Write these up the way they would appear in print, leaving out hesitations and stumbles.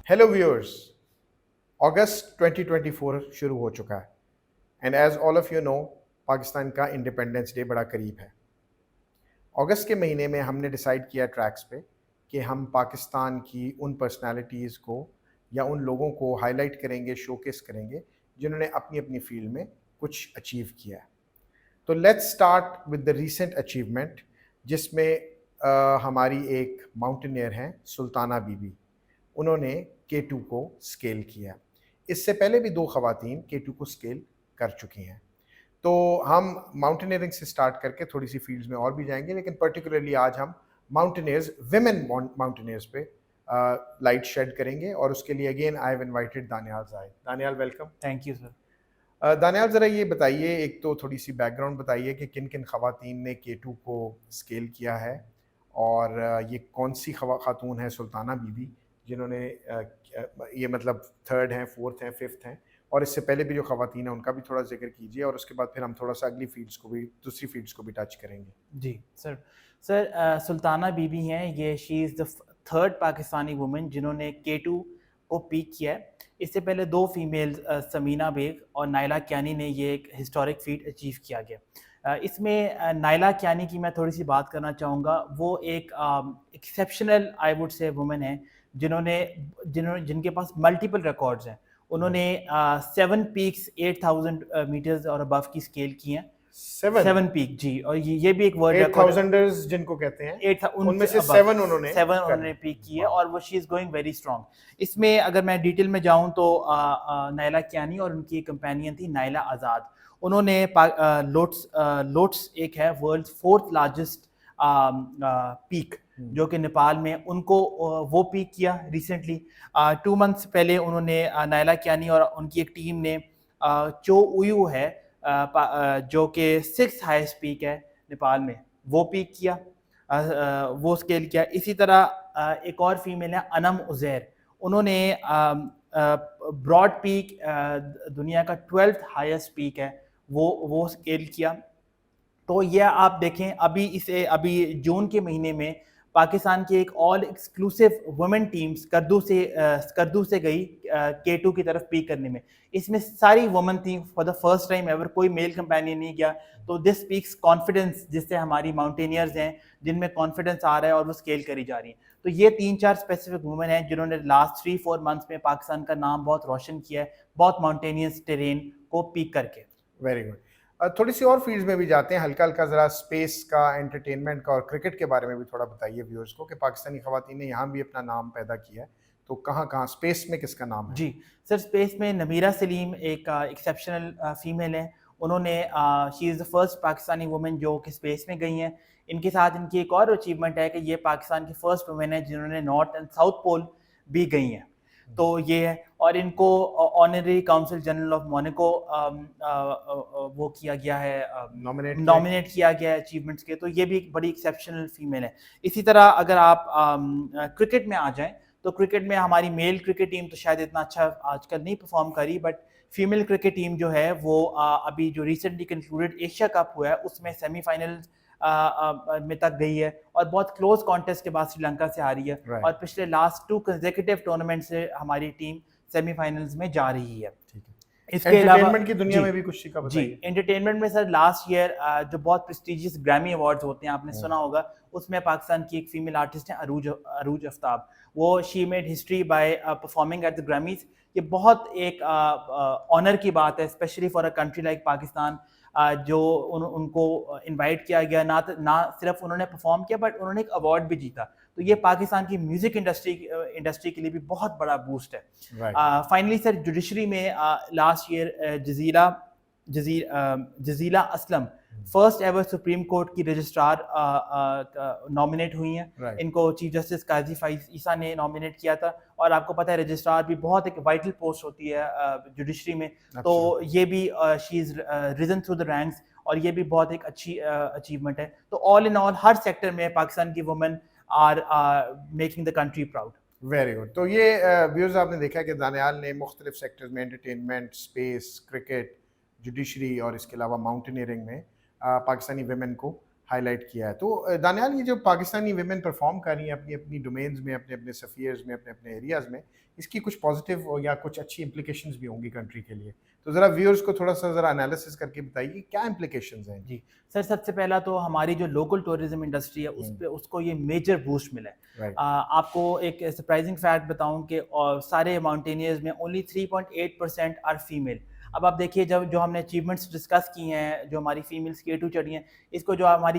Hello viewers, अगस्त 2024 शुरू हो चुका है and as all of you know Pakistan का इंडिपेंडेंस डे बड़ा करीब है। अगस्त के महीने में हमने डिसाइड किया ट्रैक्स पे कि हम पाकिस्तान की उन पर्सनालिटीज़ को या उन लोगों को हाईलाइट करेंगे, शोकेस करेंगे जिन्होंने अपनी अपनी फील्ड में कुछ अचीव किया है। तो let's start with the recent achievement जिसमें हमारी एक माउंटेनियर हैं सुल्ताना बीबी। उन्होंने K2 को स्केल किया। इससे पहले भी 2 ख़वातीन K2 को स्केल कर चुकी हैं। तो हम माउंटेनियरिंग से स्टार्ट करके थोड़ी सी फील्ड्स में और भी जाएंगे, लेकिन पर्टिकुलरली आज हम माउंटेनियर्स, विमेन माउंटेनियर्स पे लाइट शेड करेंगे और उसके लिए again I have invited Daniyal Zahid. Daniyal, welcome. Thank you sir. Daniyal, ज़रा ये बताइए, एक तो थोड़ी सी बैकग्राउंड बताइए कि किन किन ख़वातीन ने K2 को स्केल किया है और ये कौन सी खातून है सुल्ताना बीबी जिन्होंने ये मतलब थर्ड हैं, फोर्थ हैं, फिफ्थ हैं, और इससे पहले भी जो ख़वातीन हैं उनका भी थोड़ा जिक्र कीजिए और उसके बाद फिर हम थोड़ा सा अगली फील्ड्स को भी, दूसरी फील्ड्स को भी टच करेंगे। जी सर सुल्ताना बीबी हैं, ये she is the third Pakistani women जिन्होंने K2 को पीक किया है। इससे पहले 2 फीमेल्स समीना बेग और नायला कियानी ने ये एक हिस्टोरिक फीट अचीव किया गया। इसमें नायला कियानी की मैं थोड़ी सी बात करना चाहूँगा। वो एक exceptional I would say women है जिनके पास मल्टीपल रिकॉर्ड्स हैं। उन्होंने 7 पीक्स 8000 मीटर्स और अबव की स्केल की हैं। 7 पीक जी, और ये भी एक वर्ल्ड रिकॉर्ड 8000ers जिनको कहते हैं, 8 उनमें से 7 उन्होंने पीक की है और वो she is going very strong. इसमें अगर मैं डिटेल में जाऊं तो नायला कियानी और उनकी कंपेनियन थी नायला आज़ाद। उन्होंने लोट्स एक है वर्ल्ड 4th लार्जेस्ट पीक जो कि नेपाल में, उनको वो पीक किया रिसेंटली। 2 मंथ्स पहले उन्होंने नायला कियानी और उनकी एक टीम ने चो उयू है जो कि 6th हाईएस्ट पीक है नेपाल में, वो पीक किया, वो स्केल किया। इसी तरह एक और फीमेल है अनम उज़ैर, उन्होंने ब्रॉड पीक दुनिया का 12th हाईएस्ट पीक है, वो स्केल किया। तो ये आप देखें, अभी जून के महीने में पाकिस्तान की एक all exclusive women teams Skardu से गई K2 की तरफ पीक करने में। इसमें सारी वुमेन थी, for the first time ever कोई मेल कंपेनियन नहीं गया। तो दिस स्पीक्स कॉन्फिडेंस, जिससे हमारी माउंटेनियर्स हैं जिनमें कॉन्फिडेंस आ रहा है और वो स्केल करी जा रही हैं। तो ये 3-4 स्पेसिफिक वुमेन हैं जिन्होंने लास्ट 3-4 मंथ्स में पाकिस्तान का नाम बहुत रोशन किया है, बहुत माउंटेनियस टेरेन को पीक करके। Very good. थोड़ी सी और फील्ड्स में भी जाते हैं, हल्का हल्का ज़रा स्पेस का, एंटरटेनमेंट का और क्रिकेट के बारे में भी थोड़ा बताइए व्यूअर्स को कि पाकिस्तानी ख़वातीन ने यहाँ भी अपना नाम पैदा किया है, तो कहाँ कहाँ स्पेस में किसका नाम है? जी सर, स्पेस में नमीरा सलीम एक एक्सेप्शनल फीमेल है। उन्होंने she is the first Pakistani women जो कि स्पेस में गई हैं। इनके साथ इनकी एक और अचीवमेंट है कि ये पाकिस्तान की फर्स्ट वुमेन है जिन्होंने नॉर्थ एंड साउथ पोल भी गई हैं। तो ये है, और इनको honorary council general of Monaco वो किया गया है, नॉमिनेट किया गया है अचीवमेंट्स के। तो ये भी एक बड़ी एक्सेप्शनल फीमेल है। इसी तरह अगर आप क्रिकेट में आ जाएं तो क्रिकेट में हमारी मेल क्रिकेट टीम तो शायद इतना अच्छा आजकल नहीं परफॉर्म करी, बट फीमेल क्रिकेट टीम जो है वो अभी जो रिसेंटली कंक्लूडेड एशिया कप हुआ है उसमें सेमीफाइनल में तक गई है और बहुत क्लोज कॉन्टेस्ट के बाद श्रीलंका से हारी है। और पिछले लास्ट 2 कंसेक्यूटिव टूर्नामेंट से हमारी टीम सेमीफाइनल्स में जा रही है। इसके अलावा की दुनिया में भी कुछ का बताइए। जी, एंटरटेनमेंट में सर लास्ट ईयर जो बहुत प्रेस्टिजियस ग्रैमी अवार्ड्स होते हैं, आपने सुना होगा, उसमें पाकिस्तान की एक फीमेल आर्टिस्ट है अरूज आफ्ताब। वो she made history by performing at the Grammys. ये बहुत एक ऑनर की बात है, specially for a country like Pakistan, जो उनको इनवाइट किया गया। ना सिर्फ उन्होंने परफॉर्म किया बट उन्होंने एक अवार्ड भी जीता। तो ये पाकिस्तान की म्यूजिक इंडस्ट्री के लिए भी बहुत बड़ा बूस्ट है। फाइनली सर, जुडिशरी में last year Jazeela Aslam first ever supreme court की रजिस्ट्रार नॉमिनेट हुई हैं। इनको चीफ जस्टिस काजी फाइज ईसा ने नॉमिनेट किया था। और आपको पता है रजिस्ट्रार भी बहुत एक वाइटल पोस्ट होती है जुडिशरी में। तो ये भी she is risen through the ranks और ये भी बहुत एक अच्छी अचीवमेंट है। तो ऑल इन ऑल हर सेक्टर में पाकिस्तान की women are making the country proud. Very good. तो ये व्यूज़ आपने देखा कि दानियाल ने मुख्तलिफ सेक्टर्स में, एंटरटेनमेंट, स्पेस, क्रिकेट, जुडिशरी और इसके अलावा माउंटेनियरिंग में पाकिस्तानी वेमेन को हाईलाइट किया है। तो दानियाल, ये जो पाकिस्तानी विमेन परफॉर्म कर रही हैं अपनी अपनी डोमेन्स में, अपने अपने सफ़ीयर्स में, अपने अपने एरियाज़ में, इसकी कुछ पॉजिटिव या कुछ अच्छी इम्प्लीकेशंस भी होंगी कंट्री के लिए। तो ज़रा व्यूअर्स को थोड़ा सा ज़रा एनालिसिस करके बताइए क्या इम्प्लीकेशंस हैं इनकी। जी, सर सबसे पहला तो हमारी जो लोकल टूरिज़्म इंडस्ट्री है उस पे उसको ये मेजर बूस्ट मिला है। राइट। आपको एक सरप्राइज़िंग फैक्ट बताऊँ कि सारे माउंटेनियर्स में ओनली 3.8% आर फीमेल। अब आप देखिए जब जो हमने अचीवमेंट्स डिस्कस की हैं, जो हमारी फीमेल्स K2 चढ़ी हैं, इसको जो हमारी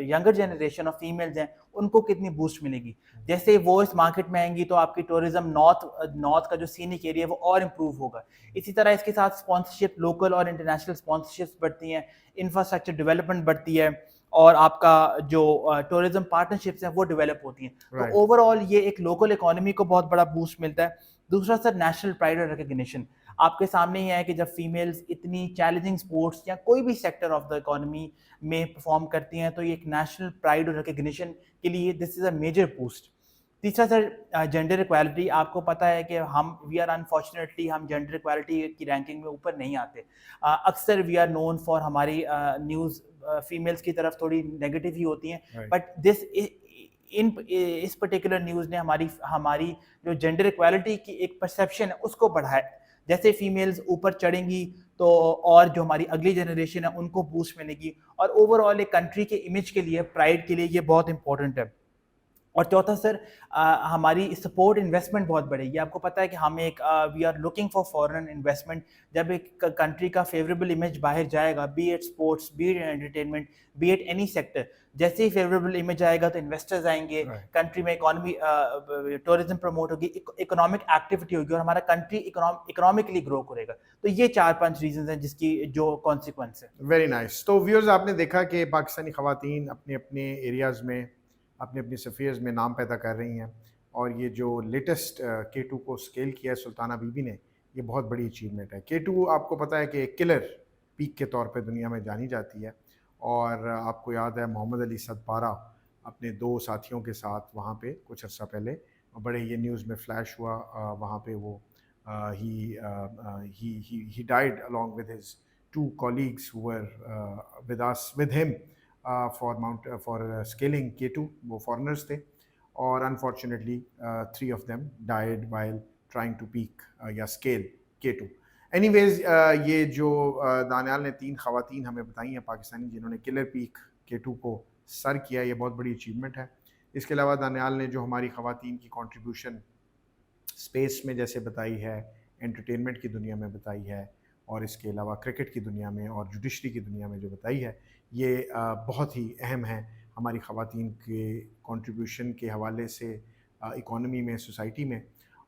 यंगर जनरेशन ऑफ फीमेल्स हैं, उनको कितनी बूस्ट मिलेगी। जैसे वो इस मार्केट में आएँगी तो आपकी टूरिज़्म नॉर्थ का जो सीनिक एरिया है वो और इम्प्रूव होगा। इसी तरह इसके साथ स्पॉन्सरशिप लोकल और इंटरनेशनल स्पॉन्सरशिप्स बढ़ती हैं, इंफ्रास्ट्रक्चर डेवलपमेंट बढ़ती है और आपका जो टूरिज्म पार्टनरशिप्स हैं वो डेवलप होती हैं। तो राइट। ओवरऑल ये एक लोकल इकोनॉमी को बहुत बड़ा बूस्ट मिलता है। दूसरा सर नेशनल प्राइड और रिकॉग्निशन। आपके सामने ही है कि जब फीमेल्स इतनी चैलेंजिंग स्पोर्ट्स या कोई भी सेक्टर ऑफ द इकोनॉमी में परफॉर्म करती हैं तो ये एक नेशनल प्राइड और रिकॉग्निशन के लिए this is a major boost. तीसरा सर जेंडर इक्वालिटी। आपको पता है कि वी आर अनफॉर्चुनेटली हम जेंडर इक्वालिटी की रैंकिंग में ऊपर नहीं आते। अक्सर वी आर नोन फॉर हमारी न्यूज़ फीमेल्स की तरफ थोड़ी नेगेटिव ही होती हैं, राइट। बट इस पर्टिकुलर न्यूज़ ने हमारी हमारी जो जेंडर इक्वालिटी की एक परसेप्शन है उसको बढ़ाया। जैसे फीमेल्स ऊपर चढ़ेंगी तो और जो हमारी अगली जनरेशन है उनको बूस्ट मिलेगी और ओवरऑल एक कंट्री के इमेज के लिए, प्राइड के लिए ये बहुत इंपॉर्टेंट है। और चौथा सर हमारी सपोर्ट इन्वेस्टमेंट बहुत बढ़ेगी। आपको पता है कि हम एक we are looking for foreign investment. जब एक कंट्री का फेवरेबल इमेज बाहर जाएगा, be it sports, be it entertainment, be it any sector, जैसे ही फेवरेबल इमेज आएगा तो इन्वेस्टर्स आएंगे, राइट। कंट्री में इकोनॉमी टूरिज्म प्रमोट होगी, इकोनॉमिक एक्टिविटी होगी और हमारा कंट्री इकोनॉमिकली ग्रो करेगा। तो ये 4-5 रीजंस हैं जिसकी जो कॉन्सिक्वेंस है। Very nice. तो व्यूअर्स, आपने देखा कि पाकिस्तानी ख़वातीन अपने अपने एरियाज़ में, अपने अपने सफ़ीयर्स में नाम पैदा कर रही हैं, और ये जो लेटेस्ट K2 को स्केल किया है सुल्ताना बीबी ने, ये बहुत बड़ी अचीवमेंट है। K2 आपको पता है कि किलर पीक के तौर पे दुनिया में जानी जाती है, और आपको याद है मोहम्मद अली सदपारा अपने 2 साथियों के साथ वहाँ पे कुछ अर्सा पहले बड़े ये न्यूज़ में फ्लैश हुआ। वहाँ पे वो he died along with his 2 colleagues who were with him for scaling K2। वो foreigners थे, और unfortunately 3 of them died while trying to peak या scale K2। Anyways, ये जो दानियाल ने 3 ख़वातीन हमें बताई हैं पाकिस्तानी जिन्होंने किलर पीक K2 को सर किया, ये बहुत बड़ी अचीवमेंट है। इसके अलावा दानियाल ने जो हमारी ख़वातीन की कंट्रीब्यूशन स्पेस में जैसे बताई है, एंटरटेनमेंट की दुनिया में बताई है, और इसके अलावा क्रिकेट की दुनिया में और जुडिशरी की दुनिया में जो बताई है, ये बहुत ही अहम है हमारी ख़वातीन के कंट्रीब्यूशन के हवाले से इकोनॉमी में, सोसाइटी में,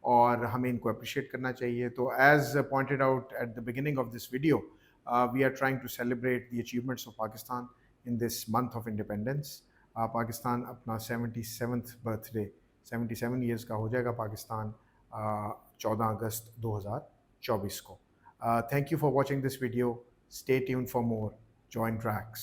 और हमें इनको अप्रिशिएट करना चाहिए। तो as pointed out at the beginning of this video, we are trying to celebrate the achievements of Pakistan in this month of independence. Pakistan अपना 77th बर्थडे, 77 ईयर्स का हो जाएगा पाकिस्तान 14 अगस्त 2024 को। Thank you for watching this video. Stay tuned for more. Join Tracks.